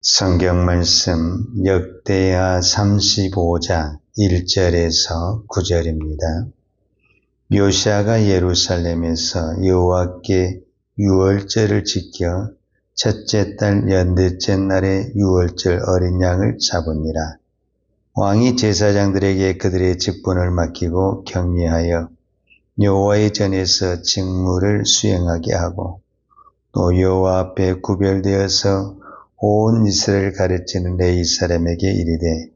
성경 말씀 역대하 35장 1절에서 9절입니다. 요시야가 예루살렘에서 여호와께 유월절을 지켜 첫째 달 연두째 날에 유월절 어린 양을 잡으니라. 왕이 제사장들에게 그들의 직분을 맡기고 격리하여 여호와의 전에서 직무를 수행하게 하고 또 여호와 앞에 구별되어서 온 이스라엘을 가르치는 레위 사람에게 이르되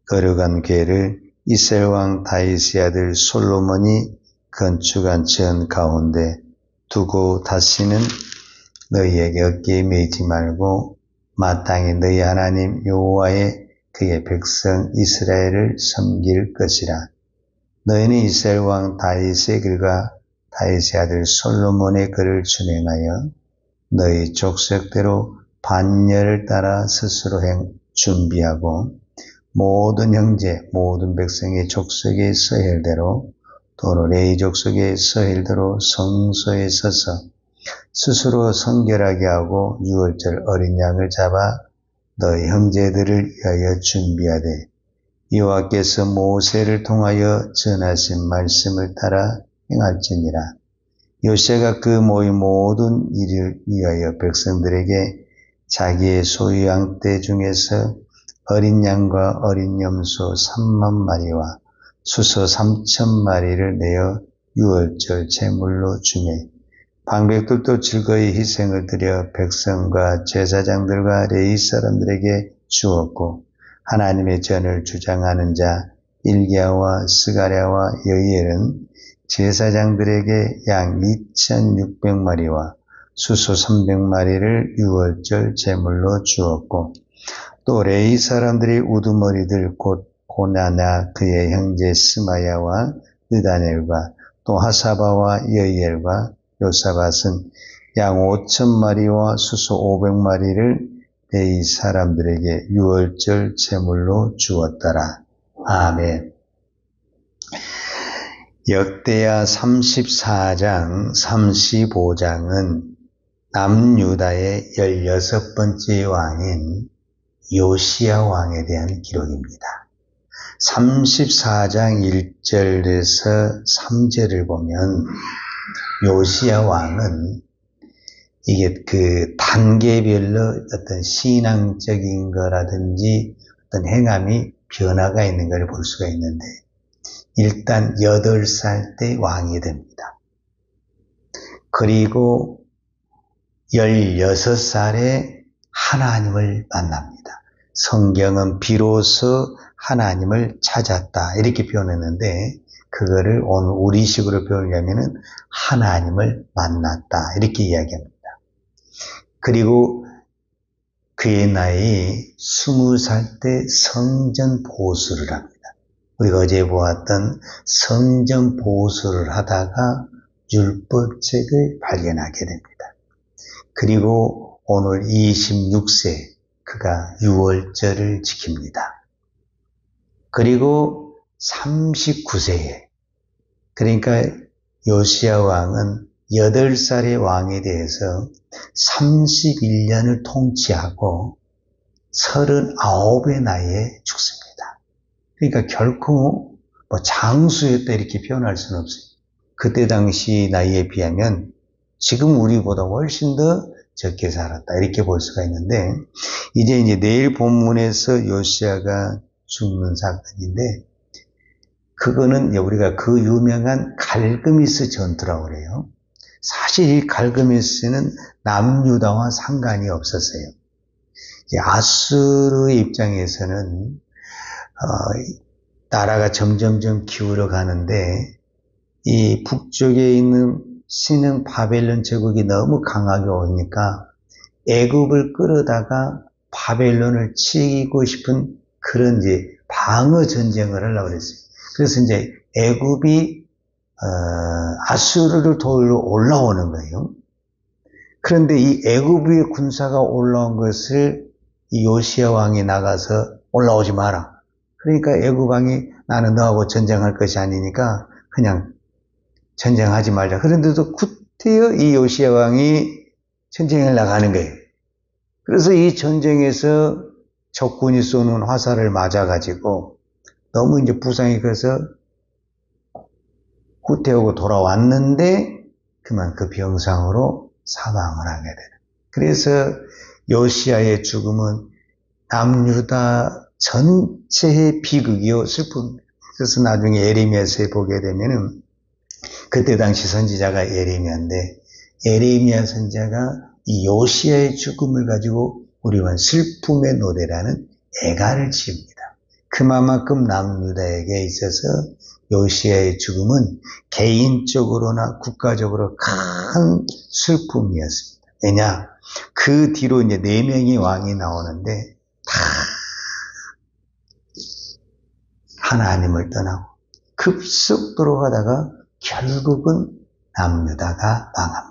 거룩한 궤를 이스라엘 왕 다윗의 아들 솔로몬이 건축한 전 가운데 두고 다시는 너희에게 어깨에 매지 말고 마땅히 너희 하나님 여호와의 그의 백성 이스라엘을 섬길 것이라. 너희는 이스라엘 왕 다윗의 글과 다윗의 아들 솔로몬의 글을 준행하여 너희 족속대로 반열을 따라 스스로 준비하고 모든 형제 모든 백성의 족속의 서열대로 또는 레위 족속의 서열대로 성소에 서서 스스로 성결하게 하고 유월절 어린 양을 잡아 너희 형제들을 위하여 준비하되 여호와께서 모세를 통하여 전하신 말씀을 따라 행할지니라. 요시야가 그 모인 모든 일을 위하여 백성들에게 자기의 소유양 떼 중에서 어린 양과 어린 염소 3만 마리와 수소 3천 마리를 내어 유월절 제물로 주매 방백들도 즐거이 희생을 드려 백성과 제사장들과 레위 사람들에게 주었고 하나님의 전을 주장하는 자 일기야와 스가랴와 여이엘은 제사장들에게 양 2,600마리와 수소 300마리를 유월절 제물로 주었고 또 레위 사람들이 우두머리들 곧 고나나 그의 형제 스마야와 느다넬과 또 하사바와 여이엘과 요사밧은 양 5,000마리와 수소 500마리를 레위 사람들에게 유월절 제물로 주었더라. 아멘. 역대하 34장, 35장은 남유다의 16번째 왕인 요시야 왕에 대한 기록입니다. 34장 1절에서 3절을 보면 요시야 왕은 이게 그 단계별로 어떤 신앙적인 거라든지 어떤 행함이 변화가 있는 걸 볼 수가 있는데 일단 8살 때 왕이 됩니다. 그리고 16살에 하나님을 만납니다. 성경은 비로소 하나님을 찾았다 이렇게 표현했는데 그거를 오늘 우리식으로 표현하면 하나님을 만났다 이렇게 이야기합니다. 그리고 그의 나이 20살 때 성전 보수를 합니다. 우리가 어제 보았던 성전 보수를 하다가 율법책을 발견하게 됩니다. 그리고 오늘 26세 그가 유월절을 지킵니다. 그리고 39세에 그러니까 요시야 왕은 8살의 왕에 대해서 31년을 통치하고 39의 나이에 죽습니다. 그러니까 결코 장수였다 이렇게 표현할 수는 없어요. 그때 당시 나이에 비하면 지금 우리보다 훨씬 더 적게 살았다 이렇게 볼 수가 있는데 이제 내일 본문에서 요시야가 죽는 사건인데 그거는 우리가 그 유명한 갈그미스 전투라고 그래요. 사실 이 갈그미스는 남유다와 상관이 없었어요. 아수르의 입장에서는 나라가 점점점 기울어 가는데 이 북쪽에 있는 신흥 바벨론 제국이 너무 강하게 오니까 애굽을 끌어다가 바벨론을 치고 싶은 그런 방어 전쟁을 하려고 그랬어요. 그래서 애굽이 아수르를 도우러 올라오는 거예요. 그런데 이 애굽의 군사가 올라온 것을 이 요시야 왕이 나가서 올라오지 마라. 그러니까 애굽 왕이 나는 너하고 전쟁할 것이 아니니까 그냥 전쟁하지 말자. 그런데도 구태여 이 요시야 왕이 전쟁을 나가는 거예요. 그래서 이 전쟁에서 적군이 쏘는 화살을 맞아가지고 너무 이제 부상이 커서 후퇴하고 돌아왔는데 그만 그 병상으로 사망을 하게 되는. 그래서 요시야의 죽음은 남유다 전체의 비극이요 슬픔입니다. 그래서 나중에 예레미야서에 보게 되면은 그때 당시 선지자가 예레미야인데 예레미야 선지자가 이 요시야의 죽음을 가지고 우리만 슬픔의 노래라는 애가를 지읍니다. 그만큼 남유다에게 있어서 요시야의 죽음은 개인적으로나 국가적으로 큰 슬픔이었습니다. 왜냐? 그 뒤로 이제 4명의 왕이 나오는데 다 하나님을 떠나고 급속도로 가다가 결국은 남유다가 망합니다.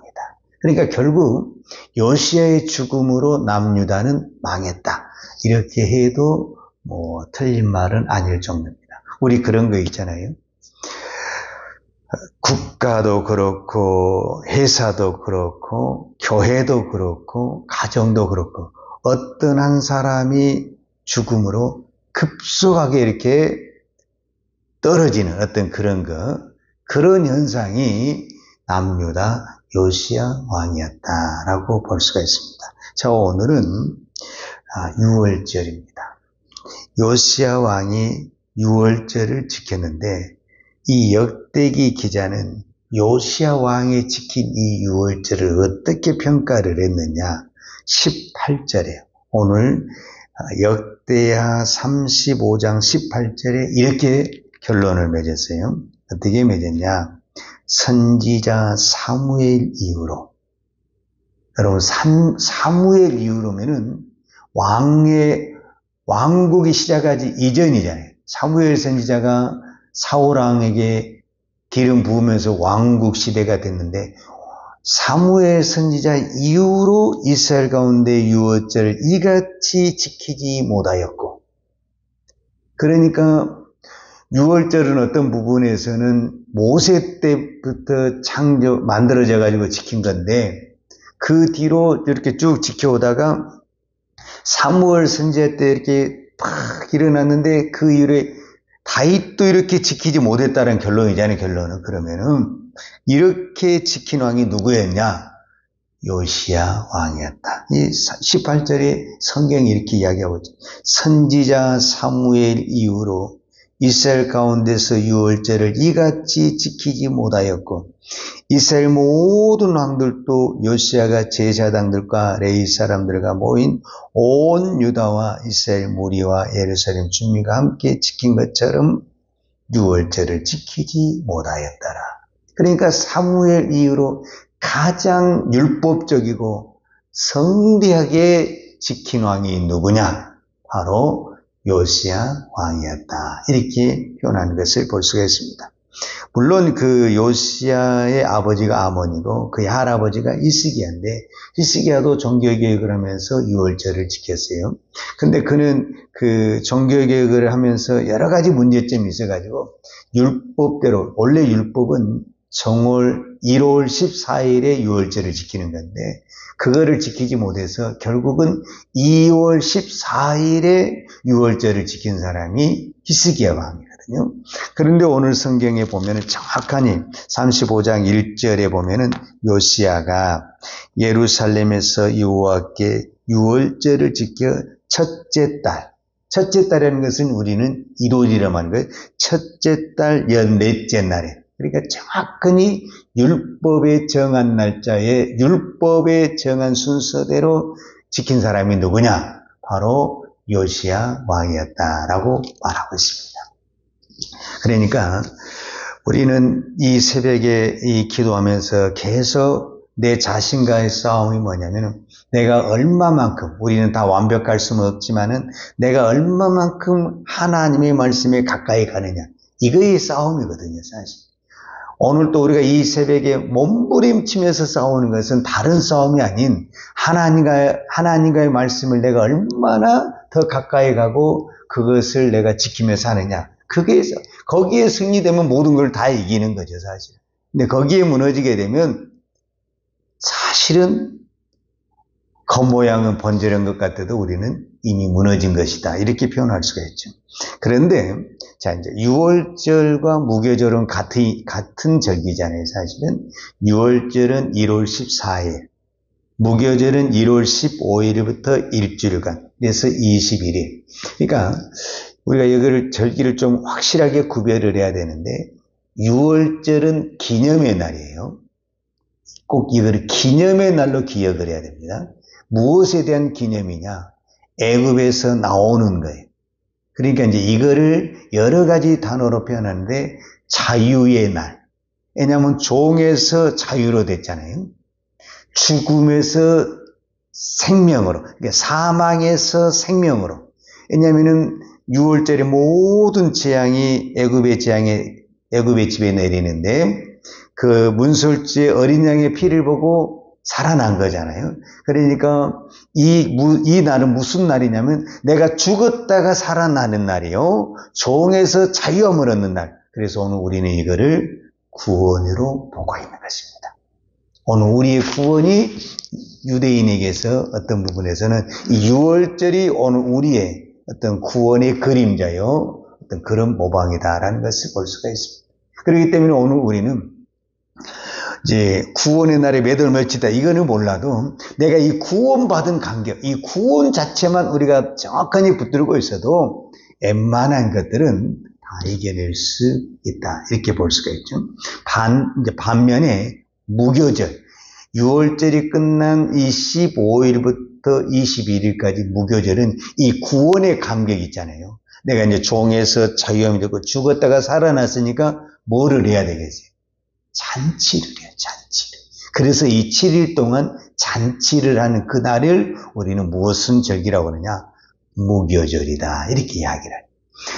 그러니까 결국 요시야의 죽음으로 남유다는 망했다. 이렇게 해도 뭐 틀린 말은 아닐 정도입니다. 우리 그런 거 있잖아요. 국가도 그렇고 회사도 그렇고 교회도 그렇고 가정도 그렇고 어떤 한 사람이 죽음으로 급속하게 이렇게 떨어지는 어떤 그런 현상이 남유다 요시야 왕이었다라고 볼 수가 있습니다. 자, 오늘은 6월절입니다. 요시야 왕이 6월절을 지켰는데 이 역대기 기자는 요시야 왕이 지킨 이 6월절을 어떻게 평가를 했느냐? 18절에 오늘 역대하 35장 18절에 이렇게 결론을 맺었어요. 어떻게 맺었냐? 선지자 사무엘 이후로. 여러분, 사무엘 이후로면은 왕국이 시작하기 이전이잖아요. 사무엘 선지자가 사울왕에게 기름 부으면서 왕국 시대가 됐는데 사무엘 선지자 이후로 이스라엘 가운데 유월절을 이같이 지키지 못하였고, 그러니까 유월절은 어떤 부분에서는 모세 때부터 만들어져 가지고 지킨 건데 그 뒤로 이렇게 쭉 지켜오다가 사무엘 선지자 때 이렇게 팍 일어났는데 그 이후에 다윗도 이렇게 지키지 못했다는 결론이잖아요. 결론은. 그러면은 이렇게 지킨 왕이 누구였냐? 요시야 왕이었다. 이 18절에 성경이 이렇게 이야기하고 있죠. 선지자 사무엘 이후로 이스라엘 가운데서 유월절을 이같이 지키지 못하였고 이스라엘 모든 왕들도 요시야가 제사장들과 레위 사람들과 모인 온 유다와 이스라엘 무리와 예루살렘 주민과 함께 지킨 것처럼 유월절을 지키지 못하였더라. 그러니까 사무엘 이후로 가장 율법적이고 성대하게 지킨 왕이 누구냐? 바로 요시야 왕이었다. 이렇게 표현하는 것을 볼 수가 있습니다. 물론 그 요시야의 아버지가 아몬이고 그의 할아버지가 히스기야인데 히스기야도 종교개혁을 하면서 유월절을 지켰어요. 근데 그는 그 종교개혁을 하면서 여러 가지 문제점이 있어가지고 율법대로, 원래 율법은 정월 1월 14일에 유월절을 지키는 건데 그거를 지키지 못해서 결국은 2월 14일에 유월절을 지킨 사람이 히스기야 왕이거든요. 그런데 오늘 성경에 보면은 정확하니 35장 1절에 보면은 요시야가 예루살렘에서 여호와께 유월절을 지켜 첫째 달이라는 것은 우리는 1월이라고 하는 거예요. 첫째 달 14째 날에. 그러니까 정확히 율법에 정한 날짜에 율법에 정한 순서대로 지킨 사람이 누구냐? 바로 요시야 왕이었다라고 말하고 있습니다. 그러니까 우리는 이 새벽에 이 기도하면서 계속 내 자신과의 싸움이 뭐냐면은 내가 얼마만큼, 우리는 다 완벽할 수는 없지만은 내가 얼마만큼 하나님의 말씀에 가까이 가느냐. 이거의 싸움이거든요, 사실. 오늘 또 우리가 이 새벽에 몸부림치면서 싸우는 것은 다른 싸움이 아닌 하나님과의 말씀을 내가 얼마나 더 가까이 가고 그것을 내가 지키면서 하느냐. 거기에 승리되면 모든 걸 다 이기는 거죠, 사실. 근데 거기에 무너지게 되면 사실은 겉모양은 번지른 것 같아도 우리는 이미 무너진 것이다. 이렇게 표현할 수가 있죠. 그런데, 자, 이제 6월절과 무교절은 같은 절기잖아요, 사실은. 6월절은 1월 14일, 무교절은 1월 15일부터 일주일간, 그래서 21일. 그러니까, 우리가 이거를 절기를 좀 확실하게 구별을 해야 되는데, 6월절은 기념의 날이에요. 꼭 이거를 기념의 날로 기억을 해야 됩니다. 무엇에 대한 기념이냐? 애굽에서 나오는 거예요. 그러니까 이제 이거를 여러 가지 단어로 표현하는데 자유의 날. 왜냐하면 종에서 자유로 됐잖아요. 죽음에서 생명으로, 그러니까 사망에서 생명으로. 왜냐하면은 6월절에 모든 재앙이 애굽의 집에 내리는데 그 문설주의 어린 양의 피를 보고 살아난 거잖아요. 그러니까 이 날은 무슨 날이냐면 내가 죽었다가 살아나는 날이요. 종에서 자유함을 얻는 날. 그래서 오늘 우리는 이거를 구원으로 보고 있는 것입니다. 오늘 우리의 구원이 유대인에게서 어떤 부분에서는 이 6월절이 오늘 우리의 어떤 구원의 그림자요. 어떤 그런 모방이다라는 것을 볼 수가 있습니다. 그렇기 때문에 오늘 우리는 이제 구원의 날에 매달 며칠이다 이거는 몰라도 내가 이 구원받은 간격, 이 구원 자체만 우리가 정확하게 붙들고 있어도 웬만한 것들은 다 이겨낼 수 있다 이렇게 볼 수가 있죠. 이제 반면에 무교절, 6월절이 끝난 이 15일부터 21일까지 무교절은 이 구원의 간격이 있잖아요. 내가 이제 종에서 자유함이 되고 죽었다가 살아났으니까 뭐를 해야 되겠지? 잔치를 해요, 잔치를. 그래서 이 7일 동안 잔치를 하는 그 날을 우리는 무슨 절기라고 그러냐? 무교절이다. 이렇게 이야기를 해요.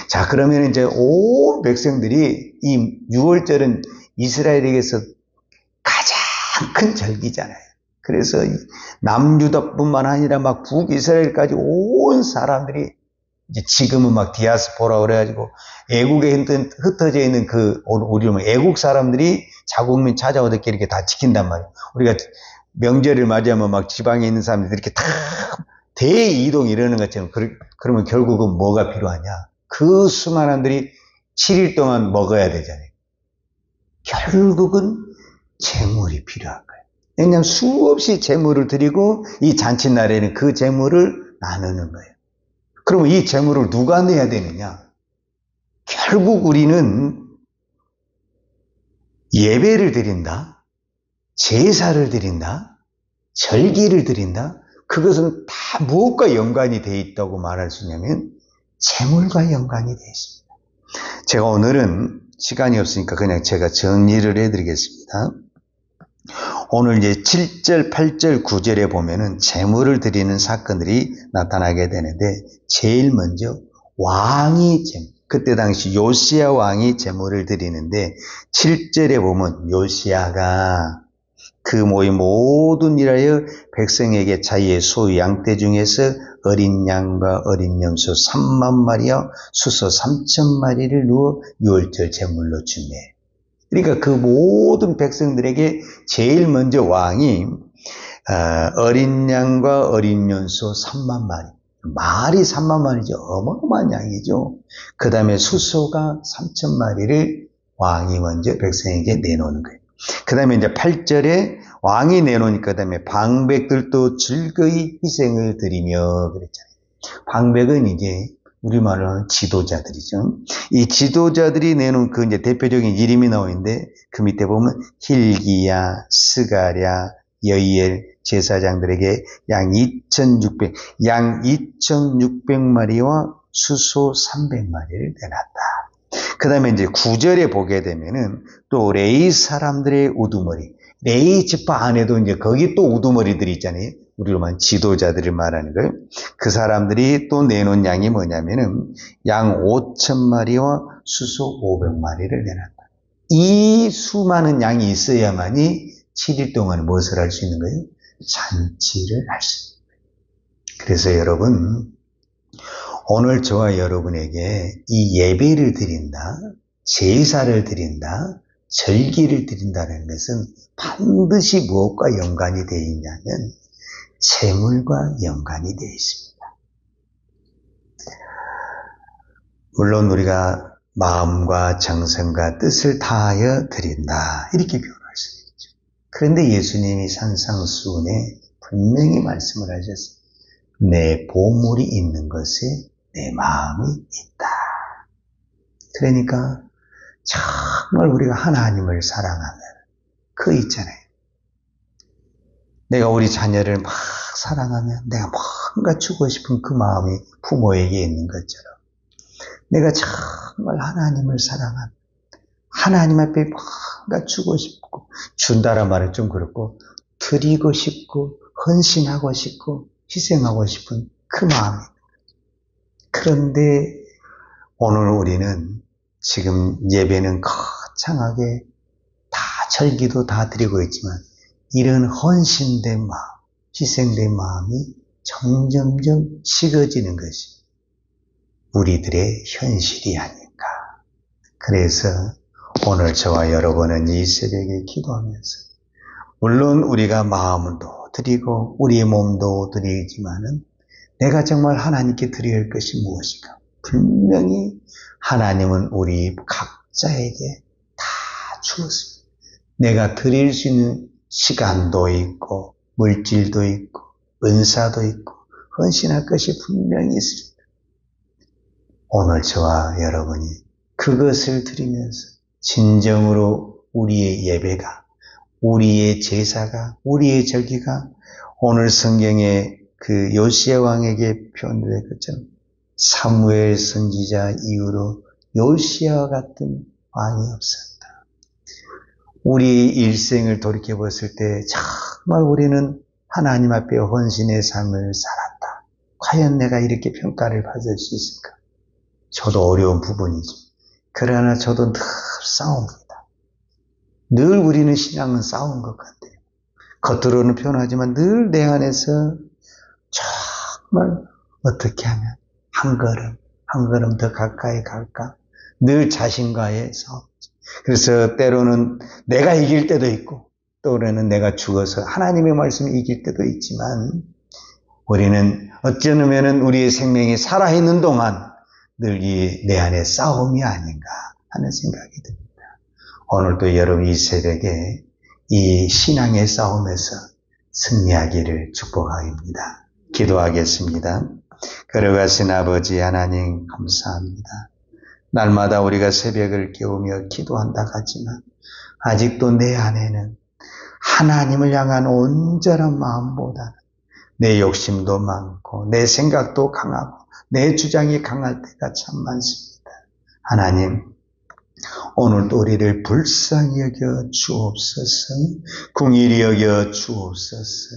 자, 그러면 이제 온 백성들이 이 6월절은 이스라엘에게서 가장 큰 절기잖아요. 그래서 남유다뿐만 아니라 막 북이스라엘까지 온 사람들이 이제 지금은 막 디아스포라 그래가지고 애국에 흩어져 있는 우리 애국 사람들이 자국민 찾아오듯이 이렇게 다 지킨단 말이에요. 우리가 명절을 맞이하면 막 지방에 있는 사람들이 이렇게 다 대이동 이러는 것처럼 그러면 결국은 뭐가 필요하냐? 그 수많은들이 7일 동안 먹어야 되잖아요. 결국은 재물이 필요한 거예요. 왜냐하면 수없이 재물을 드리고 이 잔칫날에는 그 재물을 나누는 거예요. 그러면 이 재물을 누가 내야 되느냐? 결국 우리는 예배를 드린다, 제사를 드린다, 절기를 드린다. 그것은 다 무엇과 연관이 되어 있다고 말할 수 있냐면 재물과 연관이 되어 있습니다. 제가 오늘은 시간이 없으니까 그냥 제가 정리를 해드리겠습니다. 오늘 이제 7절, 8절, 9절에 보면은 재물을 드리는 사건들이 나타나게 되는데 제일 먼저 왕이 그때 당시 요시야 왕이 제물을 드리는데 7절에 보면 요시야가 그 모인 모든 일하여 백성에게 자기의 소유 양떼 중에서 어린 양과 어린 염소 3만 마리와 수소 3천 마리를 누워 6월절 제물로 주매. 그러니까 그 모든 백성들에게 제일 먼저 왕이 어린 양과 어린 염소 3만 마리. 말이 3만 마리죠. 어마어마한 양이죠. 그 다음에 수소가 3천 마리를 왕이 먼저 백성에게 내놓는 거예요. 그 다음에 이제 8절에 왕이 내놓으니까 그 다음에 방백들도 즐거이 희생을 드리며 그랬잖아요. 방백은 이제 우리말로 하는 지도자들이죠. 이 지도자들이 내놓은 그 이제 대표적인 이름이 나오는데 그 밑에 보면 힐기야, 스가랴, 여이엘 제사장들에게 양 2,600마리와 수소 300마리를 내놨다. 그 다음에 이제 9절에 보게 되면은 또 레위 사람들의 우두머리, 레위 지파 안에도 이제 거기 또 우두머리들이 있잖아요. 우리로 말하는 지도자들을 말하는 거예요. 그 사람들이 또 내놓은 양이 뭐냐면은 양 5,000마리와 수소 500마리를 내놨다. 이 수많은 양이 있어야만이 7일 동안 무엇을 할 수 있는 거예요? 잔치를 할 수 있는 거예요. 그래서 여러분, 오늘 저와 여러분에게 이 예배를 드린다, 제사를 드린다, 절기를 드린다는 것은 반드시 무엇과 연관이 되어 있냐면 재물과 연관이 되어 있습니다. 물론 우리가 마음과 정성과 뜻을 다하여 드린다 이렇게 표현할 수 있죠. 그런데 예수님이 산상수훈에 분명히 말씀을 하셨어요. 내 보물이 있는 것에 내 마음이 있다. 그러니까 정말 우리가 하나님을 사랑하면 그 있잖아요. 내가 우리 자녀를 막 사랑하면 내가 뭔가 주고 싶은 그 마음이 부모에게 있는 것처럼 내가 정말 하나님을 사랑하면 하나님 앞에 뭔가 주고 싶고 준다란 말은 좀 그렇고 드리고 싶고 헌신하고 싶고 희생하고 싶은 그 마음이. 그런데 오늘 우리는 지금 예배는 거창하게 다 절기도 다 드리고 있지만 이런 헌신된 마음, 희생된 마음이 점점점 식어지는 것이 우리들의 현실이 아닌가. 그래서 오늘 저와 여러분은 이 새벽에 기도하면서 물론 우리가 마음도 드리고 우리의 몸도 드리지만은 내가 정말 하나님께 드려야 할 것이 무엇인가. 분명히 하나님은 우리 각자에게 다 주었습니다. 내가 드릴 수 있는 시간도 있고 물질도 있고 은사도 있고 헌신할 것이 분명히 있습니다. 오늘 저와 여러분이 그것을 드리면서 진정으로 우리의 예배가 우리의 제사가 우리의 절기가 오늘 성경에 그 요시야 왕에게 표현된 것처럼 사무엘 선지자 이후로 요시아와 같은 왕이 없었다. 우리 일생을 돌이켜봤을 때 정말 우리는 하나님 앞에 헌신의 삶을 살았다. 과연 내가 이렇게 평가를 받을 수 있을까? 저도 어려운 부분이죠. 그러나 저도 늘 싸웁니다. 늘 우리는 신앙은 싸운 것 같아요. 겉으로는 표현하지만 늘 내 안에서 정말 어떻게 하면 한 걸음 더 가까이 갈까? 늘 자신과의 싸움. 그래서 때로는 내가 이길 때도 있고 또는 내가 죽어서 하나님의 말씀이 이길 때도 있지만 우리는 어쩌면 우리의 생명이 살아있는 동안 늘 내 안에 싸움이 아닌가 하는 생각이 듭니다. 오늘도 여러분 이 새벽에 이 신앙의 싸움에서 승리하기를 축복합니다. 기도하겠습니다. 걸어가신 아버지 하나님 감사합니다. 날마다 우리가 새벽을 깨우며 기도한다 하지만 아직도 내 안에는 하나님을 향한 온전한 마음보다는 내 욕심도 많고 내 생각도 강하고 내 주장이 강할 때가 참 많습니다. 하나님 오늘도 우리를 불쌍히 여겨 주옵소서. 긍휼히 여겨 주옵소서.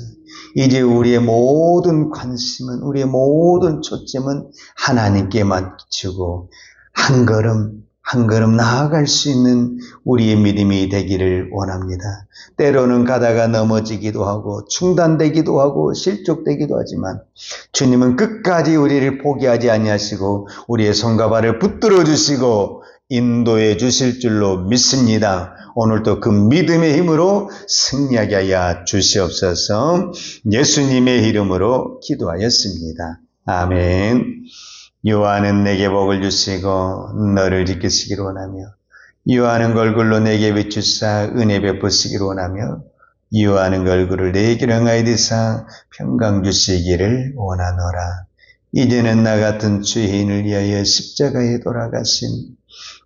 이제 우리의 모든 관심은 우리의 모든 초점은 하나님께 맞추고 한 걸음 나아갈 수 있는 우리의 믿음이 되기를 원합니다. 때로는 가다가 넘어지기도 하고 중단되기도 하고 실족되기도 하지만 주님은 끝까지 우리를 포기하지 아니하시고 우리의 손과 발을 붙들어 주시고 인도해 주실 줄로 믿습니다. 오늘도 그 믿음의 힘으로 승리하게 하여 주시옵소서. 예수님의 이름으로 기도하였습니다. 아멘. 요한은 내게 복을 주시고 너를 지키시기를 원하며 요한은 얼굴로 내게 비추사 은혜 베푸시기를 원하며 요한은 얼굴을 내게 향하여 드사 평강 주시기를 원하노라. 이제는 나 같은 죄인을 위하여 십자가에 돌아가신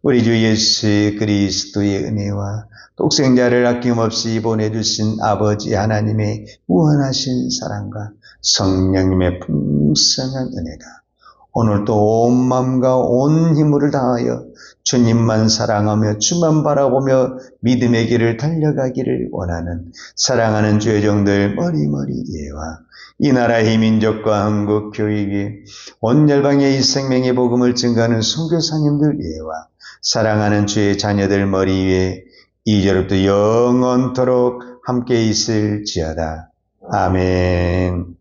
우리 주 예수 그리스도의 은혜와 독생자를 아낌없이 보내주신 아버지 하나님의 무한하신 사랑과 성령님의 풍성한 은혜가 오늘도 온 마음과 온 힘을 다하여 주님만 사랑하며 주만 바라보며 믿음의 길을 달려가기를 원하는 사랑하는 죄종들 머리머리 예와 이 나라의 민족과 한국 교육이 온 열방의 이 생명의 복음을 증거하는 선교사님들 예와 사랑하는 주의 자녀들 머리 위에 이제로부터 영원토록 함께 있을지어다. 아멘.